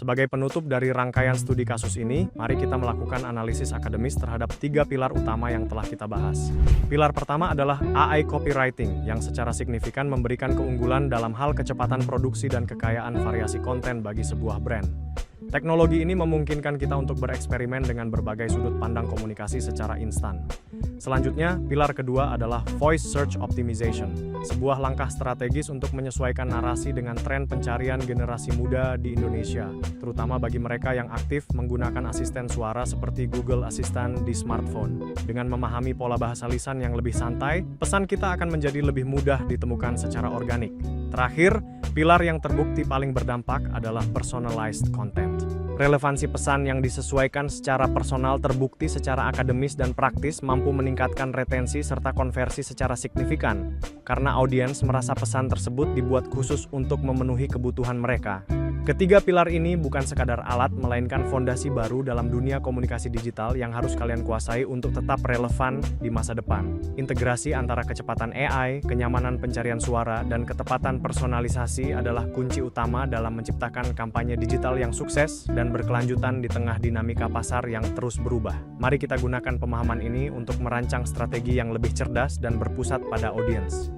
Sebagai penutup dari rangkaian studi kasus ini, mari kita melakukan analisis akademis terhadap 3 pilar utama yang telah kita bahas. Pilar pertama adalah AI copywriting, yang secara signifikan memberikan keunggulan dalam hal kecepatan produksi dan kekayaan variasi konten bagi sebuah brand. Teknologi ini memungkinkan kita untuk bereksperimen dengan berbagai sudut pandang komunikasi secara instan. Selanjutnya, pilar kedua adalah Voice Search Optimization, sebuah langkah strategis untuk menyesuaikan narasi dengan tren pencarian generasi muda di Indonesia, terutama bagi mereka yang aktif menggunakan asisten suara seperti Google Assistant di smartphone. Dengan memahami pola bahasa lisan yang lebih santai, pesan kita akan menjadi lebih mudah ditemukan secara organik. Terakhir, pilar yang terbukti paling berdampak adalah Personalized Content. Relevansi pesan yang disesuaikan secara personal terbukti secara akademis dan praktis mampu meningkatkan retensi serta konversi secara signifikan, karena audiens merasa pesan tersebut dibuat khusus untuk memenuhi kebutuhan mereka. Ketiga pilar ini bukan sekadar alat, melainkan fondasi baru dalam dunia komunikasi digital yang harus kalian kuasai untuk tetap relevan di masa depan. Integrasi antara kecepatan AI, kenyamanan pencarian suara, dan ketepatan personalisasi adalah kunci utama dalam menciptakan kampanye digital yang sukses dan berkelanjutan di tengah dinamika pasar yang terus berubah. Mari kita gunakan pemahaman ini untuk merancang strategi yang lebih cerdas dan berpusat pada audiens.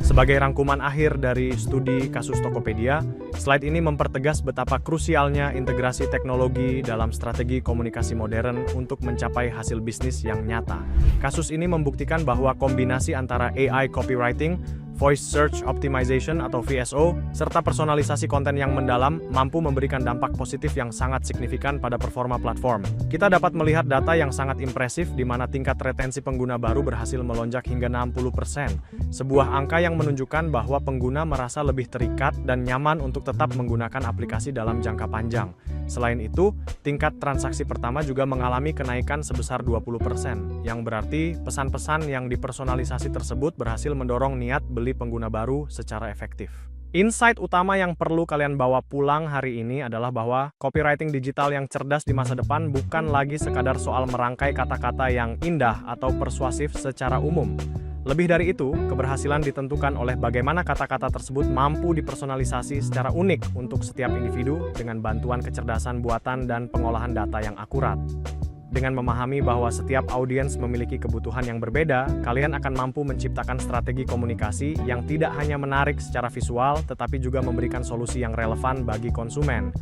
Sebagai rangkuman akhir dari studi kasus Tokopedia, slide ini mempertegas betapa krusialnya integrasi teknologi dalam strategi komunikasi modern untuk mencapai hasil bisnis yang nyata. Kasus ini membuktikan bahwa kombinasi antara AI copywriting, Voice Search Optimization atau VSO, serta personalisasi konten yang mendalam mampu memberikan dampak positif yang sangat signifikan pada performa platform. Kita dapat melihat data yang sangat impresif di mana tingkat retensi pengguna baru berhasil melonjak hingga 60%, sebuah angka yang menunjukkan bahwa pengguna merasa lebih terikat dan nyaman untuk tetap menggunakan aplikasi dalam jangka panjang. Selain itu, tingkat transaksi pertama juga mengalami kenaikan sebesar 20%, yang berarti pesan-pesan yang dipersonalisasi tersebut berhasil mendorong niat beli pengguna baru secara efektif. Insight utama yang perlu kalian bawa pulang hari ini adalah bahwa copywriting digital yang cerdas di masa depan bukan lagi sekadar soal merangkai kata-kata yang indah atau persuasif secara umum. Lebih dari itu, keberhasilan ditentukan oleh bagaimana kata-kata tersebut mampu dipersonalisasi secara unik untuk setiap individu dengan bantuan kecerdasan buatan dan pengolahan data yang akurat. Dengan memahami bahwa setiap audiens memiliki kebutuhan yang berbeda, kalian akan mampu menciptakan strategi komunikasi yang tidak hanya menarik secara visual, tetapi juga memberikan solusi yang relevan bagi konsumen.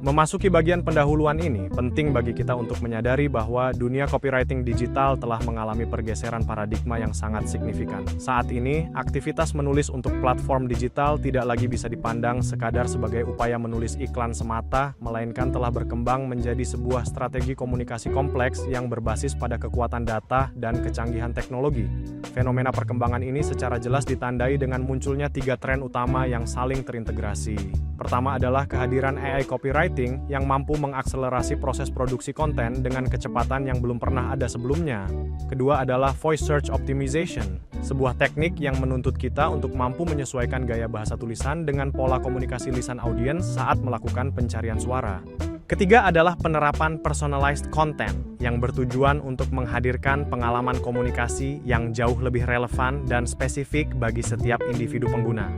Memasuki bagian pendahuluan ini, penting bagi kita untuk menyadari bahwa dunia copywriting digital telah mengalami pergeseran paradigma yang sangat signifikan. Saat ini, aktivitas menulis untuk platform digital tidak lagi bisa dipandang sekadar sebagai upaya menulis iklan semata, melainkan telah berkembang menjadi sebuah strategi komunikasi kompleks yang berbasis pada kekuatan data dan kecanggihan teknologi. Fenomena perkembangan ini secara jelas ditandai dengan munculnya 3 tren utama yang saling terintegrasi. Pertama adalah kehadiran AI copywriting yang mampu mengakselerasi proses produksi konten dengan kecepatan yang belum pernah ada sebelumnya. Kedua adalah Voice Search Optimization, sebuah teknik yang menuntut kita untuk mampu menyesuaikan gaya bahasa tulisan dengan pola komunikasi lisan audiens saat melakukan pencarian suara. Ketiga adalah penerapan Personalized Content yang bertujuan untuk menghadirkan pengalaman komunikasi yang jauh lebih relevan dan spesifik bagi setiap individu pengguna.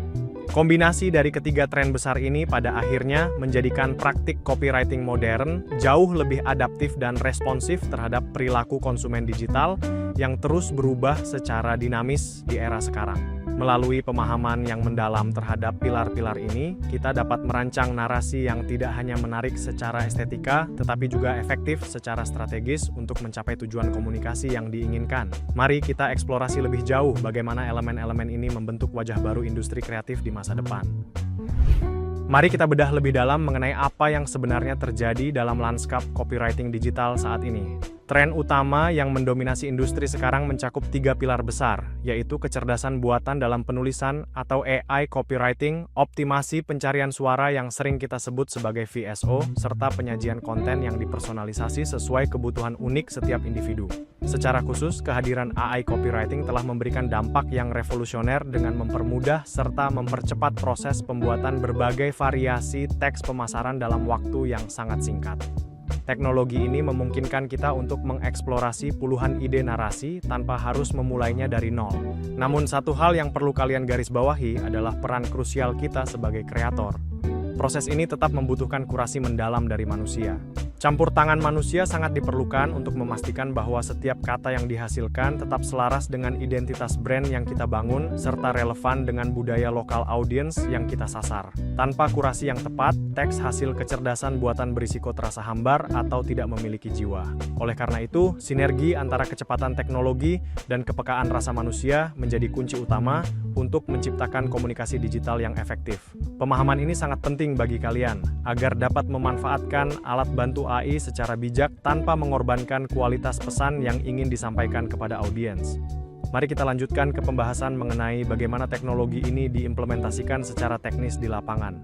Kombinasi dari ketiga tren besar ini pada akhirnya menjadikan praktik copywriting modern jauh lebih adaptif dan responsif terhadap perilaku konsumen digital yang terus berubah secara dinamis di era sekarang. Melalui pemahaman yang mendalam terhadap pilar-pilar ini, kita dapat merancang narasi yang tidak hanya menarik secara estetika, tetapi juga efektif secara strategis untuk mencapai tujuan komunikasi yang diinginkan. Mari kita eksplorasi lebih jauh bagaimana elemen-elemen ini membentuk wajah baru industri kreatif di masa depan. Mari kita bedah lebih dalam mengenai apa yang sebenarnya terjadi dalam lanskap copywriting digital saat ini. Tren utama yang mendominasi industri sekarang mencakup 3 pilar besar, yaitu kecerdasan buatan dalam penulisan atau AI copywriting, optimasi pencarian suara yang sering kita sebut sebagai VSO, serta penyajian konten yang dipersonalisasi sesuai kebutuhan unik setiap individu. Secara khusus, kehadiran AI copywriting telah memberikan dampak yang revolusioner dengan mempermudah serta mempercepat proses pembuatan berbagai variasi teks pemasaran dalam waktu yang sangat singkat. Teknologi ini memungkinkan kita untuk mengeksplorasi puluhan ide narasi tanpa harus memulainya dari nol. Namun satu hal yang perlu kalian garis bawahi adalah peran krusial kita sebagai kreator. Proses ini tetap membutuhkan kurasi mendalam dari manusia. Campur tangan manusia sangat diperlukan untuk memastikan bahwa setiap kata yang dihasilkan tetap selaras dengan identitas brand yang kita bangun, serta relevan dengan budaya lokal audiens yang kita sasar. Tanpa kurasi yang tepat, teks hasil kecerdasan buatan berisiko terasa hambar atau tidak memiliki jiwa. Oleh karena itu, sinergi antara kecepatan teknologi dan kepekaan rasa manusia menjadi kunci utama untuk menciptakan komunikasi digital yang efektif. Pemahaman ini sangat penting bagi kalian, agar dapat memanfaatkan alat bantu AI secara bijak tanpa mengorbankan kualitas pesan yang ingin disampaikan kepada audiens. Mari kita lanjutkan ke pembahasan mengenai bagaimana teknologi ini diimplementasikan secara teknis di lapangan.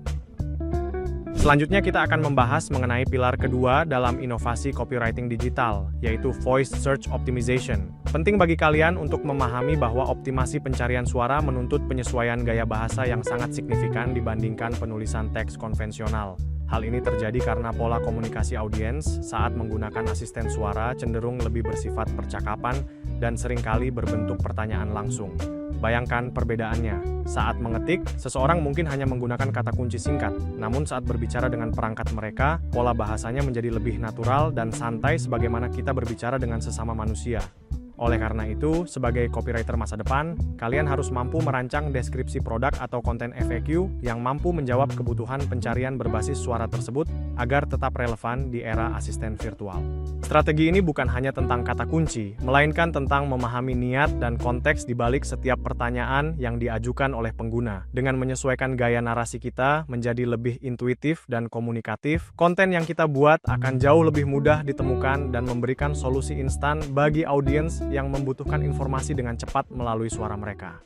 Selanjutnya kita akan membahas mengenai pilar kedua dalam inovasi copywriting digital, yaitu Voice Search Optimization. Penting bagi kalian untuk memahami bahwa optimasi pencarian suara menuntut penyesuaian gaya bahasa yang sangat signifikan dibandingkan penulisan teks konvensional. Hal ini terjadi karena pola komunikasi audiens saat menggunakan asisten suara cenderung lebih bersifat percakapan dan seringkali berbentuk pertanyaan langsung. Bayangkan perbedaannya. Saat mengetik, seseorang mungkin hanya menggunakan kata kunci singkat, namun saat berbicara dengan perangkat mereka, pola bahasanya menjadi lebih natural dan santai sebagaimana kita berbicara dengan sesama manusia. Oleh karena itu, sebagai copywriter masa depan, kalian harus mampu merancang deskripsi produk atau konten FAQ yang mampu menjawab kebutuhan pencarian berbasis suara tersebut agar tetap relevan di era asisten virtual. Strategi ini bukan hanya tentang kata kunci, melainkan tentang memahami niat dan konteks di balik setiap pertanyaan yang diajukan oleh pengguna. Dengan menyesuaikan gaya narasi kita menjadi lebih intuitif dan komunikatif, konten yang kita buat akan jauh lebih mudah ditemukan dan memberikan solusi instan bagi audiens yang membutuhkan informasi dengan cepat melalui suara mereka.